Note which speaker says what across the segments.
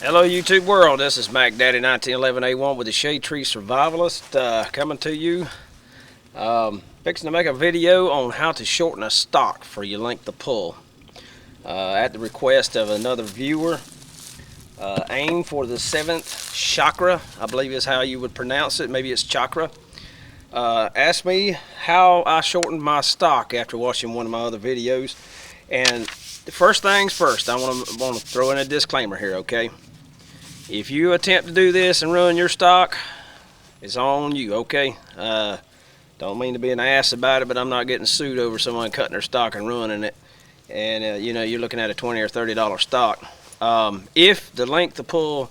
Speaker 1: Hello YouTube world, this is Mac Daddy 1911A1 with the Shade Tree Survivalist coming to you. Fixing to make a video on how to shorten a stock for your length of pull. At the request of another viewer, aim for the 7th chakra, I believe is how you would pronounce it, maybe it's chakra. Asked me how I shortened my stock after watching one of my other videos. And first things first, I want to throw in a disclaimer here, okay? If you attempt to do this and ruin your stock, it's on you, okay? Don't mean to be an ass about it, but I'm not getting sued over someone cutting their stock and ruining it. And you know, you're looking at a $20 or $30 stock. If the length of pull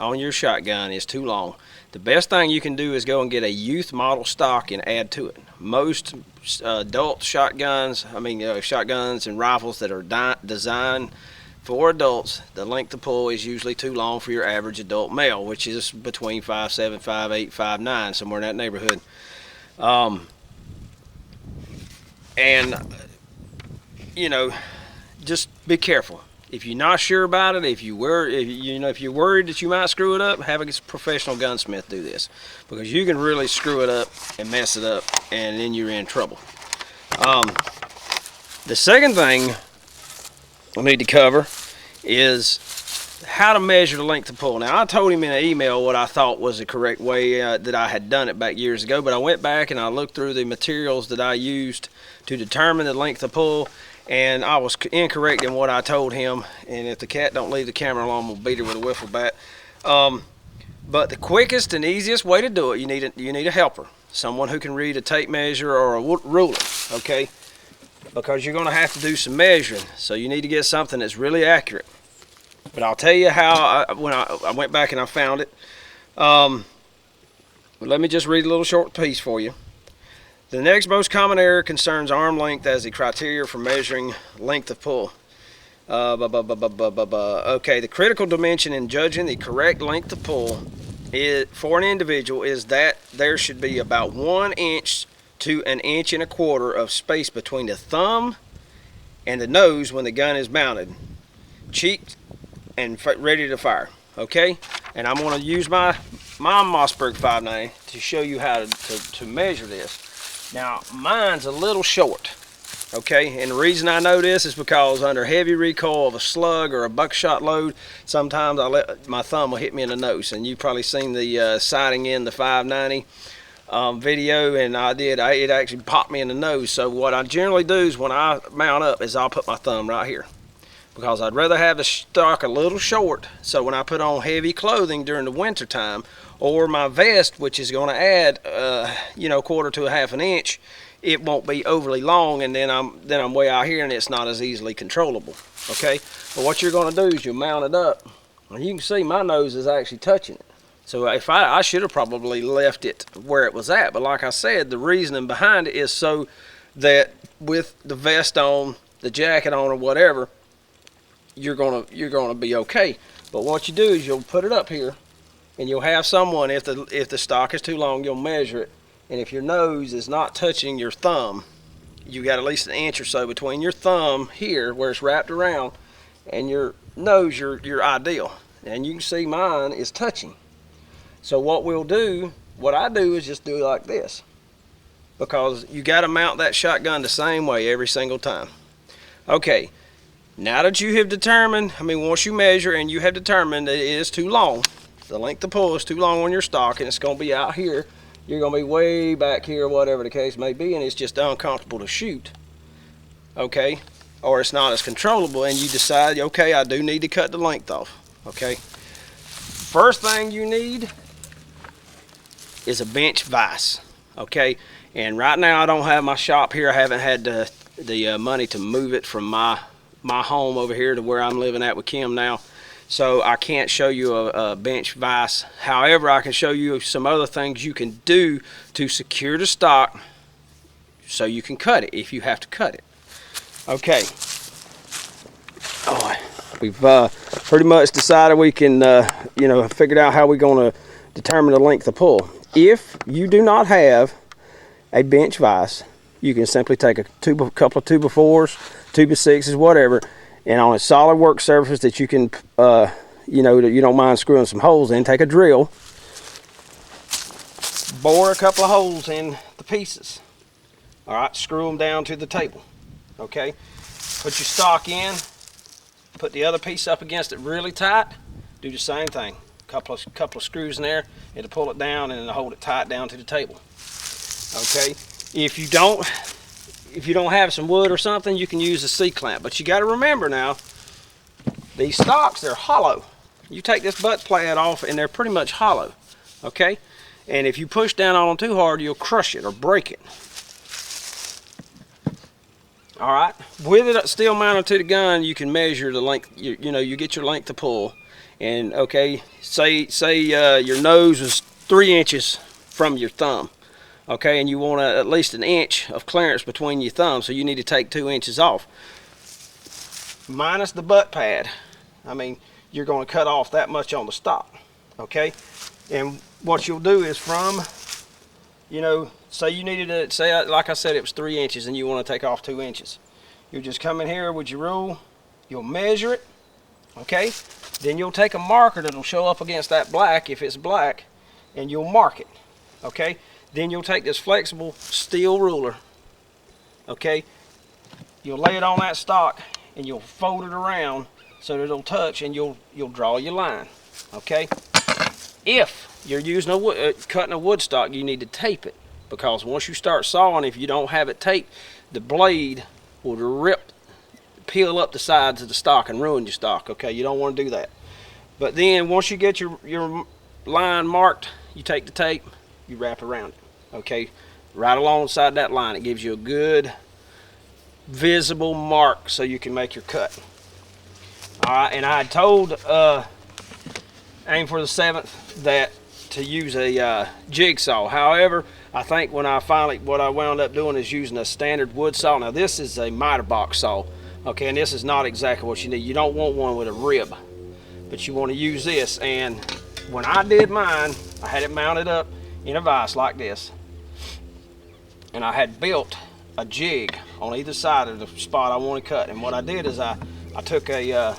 Speaker 1: on your shotgun is too long, the best thing you can do is go and get a youth model stock and add to it. Most adult shotguns, shotguns and rifles that are designed for adults, the length of pull is usually too long for your average adult male, which is between 5'7", 5'8", 5'9", somewhere in that neighborhood. And you know, just be careful. If you're not sure about it, if you're worried that you might screw it up, have a professional gunsmith do this, because you can really screw it up and mess it up, and then you're in trouble. The second thing I need to cover is how to measure the length of pull. Now, I told him in an email what I thought was the correct way that I had done it back years ago, but I went back and I looked through the materials that I used to determine the length of pull, and I was incorrect in what I told him. And if the cat don't leave the camera alone, we'll beat her with a wiffle bat. But the quickest and easiest way to do it, you need a helper, someone who can read a tape measure or a ruler, okay? Because you're going to have to do some measuring, so you need to get something that's really accurate. But I'll tell you how when I went back and I found it. Let me just read a little short piece for you. The next most common error concerns arm length as the criteria for measuring length of pull. Okay, the critical dimension in judging the correct length of pull for an individual is that there should be about 1 inch to 1.25 inches of space between the thumb and the nose when the gun is mounted, cheeked, and ready to fire. Okay, and I'm going to use my Mossberg 590 to show you how to measure this. Now, mine's a little short. Okay, and the reason I know this is because under heavy recoil of a slug or a buckshot load, sometimes my thumb will hit me in the nose. And you've probably seen the sighting in the 590 video, and it actually popped me in the nose. So what I generally do is when I mount up is I'll put my thumb right here, because I'd rather have the stock a little short, so when I put on heavy clothing during the winter time, or my vest, which is going to add 1/4 to 1/2 inch, it won't be overly long, and then I'm way out here and it's not as easily controllable. Okay, but what you're going to do is you mount it up, and you can see my nose is actually touching it. So if I should have probably left it where it was at, but like I said, the reasoning behind it is so that with the vest on, the jacket on, or whatever, you're gonna be okay. But what you do is you'll put it up here, and you'll have someone, if the stock is too long, you'll measure it, and if your nose is not touching your thumb, you got at least 1 inch or so between your thumb here where it's wrapped around and your nose, your ideal. And you can see mine is touching. So what I do is just do it like this, because you got to mount that shotgun the same way every single time. Okay, now that you have determined, once you measure and you have determined that it is too long, the length of pull is too long on your stock, and it's going to be out here, you're going to be way back here, whatever the case may be, and it's just uncomfortable to shoot, okay? Or it's not as controllable, and you decide, okay, I do need to cut the length off, okay? First thing you need is a bench vise, okay? And right now I don't have my shop here. I haven't had the money to move it from my home over here to where I'm living at with Kim now, so I can't show you a bench vise. However, I can show you some other things you can do to secure the stock so you can cut it if you have to cut it. Okay, we've pretty much decided we can figured out how we're going to determine the length of pull. If you do not have a bench vise, you can simply take a couple of 2x4s, 2x6s, whatever, and on a solid work surface that you can you know, that you don't mind screwing some holes in, take a drill, bore a couple of holes in the pieces. All right, screw them down to the table. Okay, put your stock in, put the other piece up against it really tight. Do the same thing. Couple of screws in there, it'll pull it down and it'll hold it tight down to the table. Okay, if you don't have some wood or something, you can use a C-clamp. But you got to remember now, these stocks, they're hollow. You take this butt pad off and they're pretty much hollow. Okay, and if you push down on them too hard, you'll crush it or break it. All right, with it still mounted to the gun, you can measure the length. You know, you get your length to pull, and okay, say your nose is 3 inches from your thumb, okay, and you want at least 1 inch of clearance between your thumbs, so you need to take 2 inches off, minus the butt pad. I mean, you're going to cut off that much on the stock, okay, and what you'll do is from, you know, say you needed to, say like I said, it was 3 inches and you want to take off 2 inches. You'll just come in here with your rule, you'll measure it, okay? Then you'll take a marker that'll show up against that black, if it's black, and you'll mark it, okay? Then you'll take this flexible steel ruler, okay? You'll lay it on that stock and you'll fold it around so that it'll touch, and you'll draw your line, okay? If you're using cutting a wood stock, you need to tape it, because once you start sawing, if you don't have it taped, the blade will peel up the sides of the stock and ruin your stock. Okay, you don't want to do that. But then once you get your line marked, you take the tape, you wrap around it. Okay, right alongside that line, it gives you a good visible mark so you can make your cut. All right, and I had told Aim for the 7th that to use a jigsaw. However, I think what I wound up doing is using a standard wood saw. Now this is a miter box saw, okay, and this is not exactly what you need. You don't want one with a rib, but you want to use this. And when I did mine, I had it mounted up in a vise like this, and I had built a jig on either side of the spot I want to cut. And what I did is I took a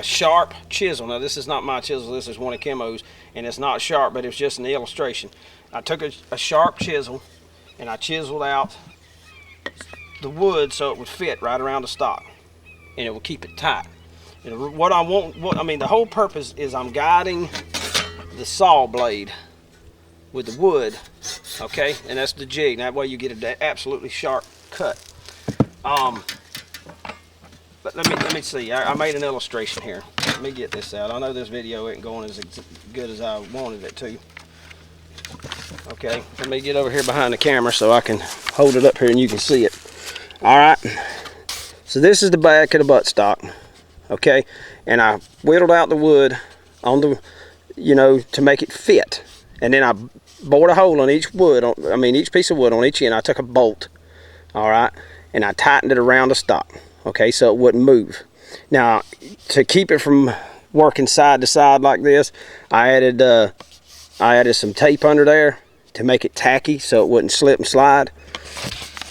Speaker 1: sharp chisel. Now this is not my chisel, this is one of Chemo's, and it's not sharp, but it's just an illustration. I took a sharp chisel and I chiseled out the wood so it would fit right around the stock, and it will keep it tight. And the whole purpose is I'm guiding the saw blade with the wood, okay, and that's the jig. That way you get an absolutely sharp cut. But let me see. I made an illustration here. Let me get this out. I know this video isn't going as good as I wanted it to. Okay, let me get over here behind the camera so I can hold it up here and you can see it. All right. So this is the back of the buttstock. Okay, and I whittled out the wood on the, to make it fit, and then I bored a hole on each each piece of wood on each end. I took a bolt. All right, and I tightened it around the stock. Okay, so it wouldn't move. Now, to keep it from working side to side like this, I added some tape under there to make it tacky so it wouldn't slip and slide.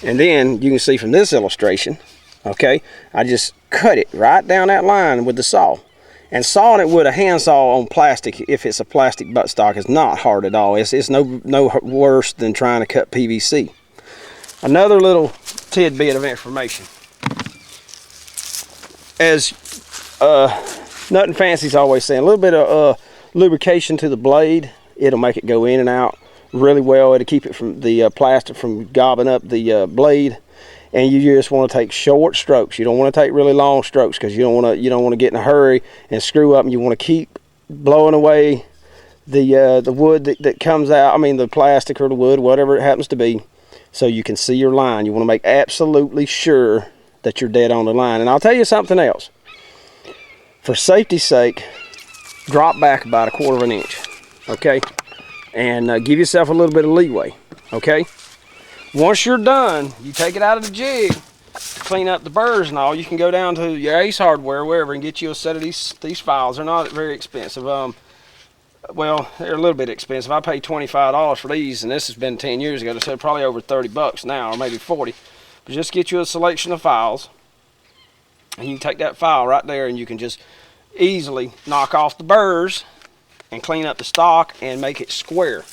Speaker 1: And then you can see from this illustration, okay, I just cut it right down that line with the saw. And sawing it with a handsaw on plastic, if it's a plastic buttstock, is not hard at all. It's no worse than trying to cut PVC. Another little tidbit of information. As Nothing Fancy's always saying, a little bit of lubrication to the blade, it'll make it go in and out really well. It'll keep it from the plastic from gobbing up the blade. And you just want to take short strokes. You don't want to take really long strokes, because you don't want to get in a hurry and screw up. And you want to keep blowing away the wood that comes out. I mean, the plastic or the wood, whatever it happens to be, so you can see your line. You want to make absolutely sure that you're dead on the line. And I'll tell you something else. For safety's sake, drop back about 1/4 inch, okay? And give yourself a little bit of leeway, okay? Once you're done, you take it out of the jig, clean up the burrs and all. You can go down to your Ace Hardware, wherever, and get you a set of these files. They're not very expensive. Well, they're a little bit expensive. I paid $25 for these, and this has been 10 years ago, so probably over 30 bucks now, or maybe 40. But just get you a selection of files, and you can take that file right there, and you can just easily knock off the burrs and clean up the stock and make it square.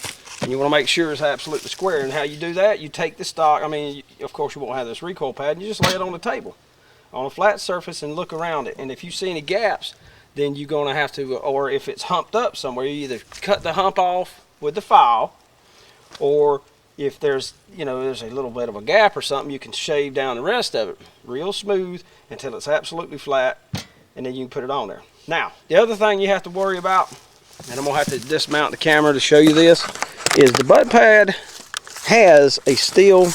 Speaker 1: And you want to make sure it's absolutely square. And how you do that, you take the stock, I mean, of course you won't have this recoil pad, and you just lay it on the table on a flat surface and look around it. And if you see any gaps, then you're going to have to, or if it's humped up somewhere, you either cut the hump off with the file, or if there's, you know, there's a little bit of a gap or something, you can shave down the rest of it real smooth until it's absolutely flat, and then you can put it on there. Now, the other thing you have to worry about, and I'm going to have to dismount the camera to show you this, is the butt pad has a steel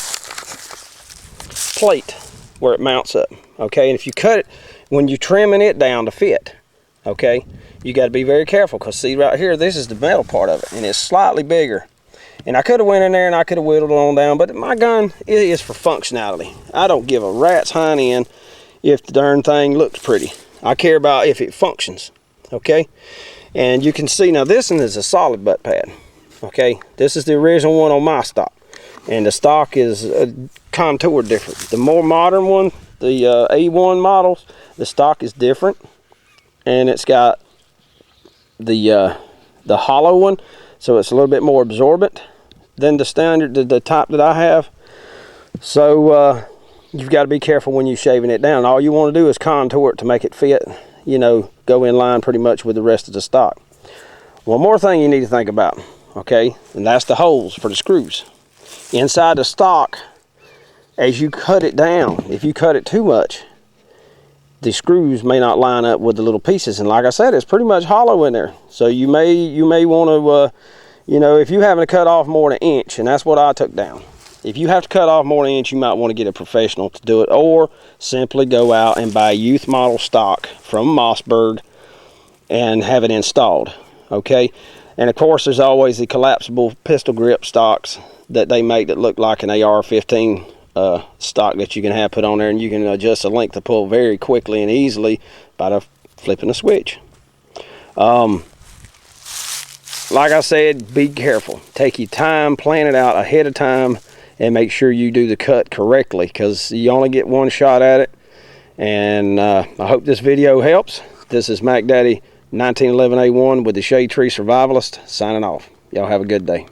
Speaker 1: plate where it mounts up, okay? And if you cut it, when you're trimming it down to fit, okay, you got to be very careful, because see right here, this is the metal part of it, and it's slightly bigger. And I could have went in there and I could have whittled it on down, but my gun is for functionality. I don't give a rat's hind end if the darn thing looks pretty. I care about if it functions, okay? And you can see now this one is a solid butt pad, okay? This is the original one on my stock, and the stock is contoured different. The more modern one, the A1 models, the stock is different, and it's got the hollow one, so it's a little bit more absorbent than the standard, the type that I have. So you've got to be careful when you're shaving it down. All you want to do is contour it to make it fit, you know, go in line pretty much with the rest of the stock. One more thing you need to think about, okay, and that's the holes for the screws. Inside the stock, as you cut it down, if you cut it too much, the screws may not line up with the little pieces, and like I said, it's pretty much hollow in there. So you may want to, you know, if you're having to cut off more than an inch, and that's what I took down. If you have to cut off more than an inch, you might want to get a professional to do it, or simply go out and buy youth model stock from Mossberg and have it installed, okay? And of course, there's always the collapsible pistol grip stocks that they make that look like an AR-15 stock that you can have put on there, and you can adjust the length of pull very quickly and easily by flipping a switch. Like I said, be careful. Take your time, plan it out ahead of time, and make sure you do the cut correctly, because you only get one shot at it. And I hope this video helps. This is Mac Daddy 1911A1 with the Shade Tree Survivalist signing off. Y'all have a good day.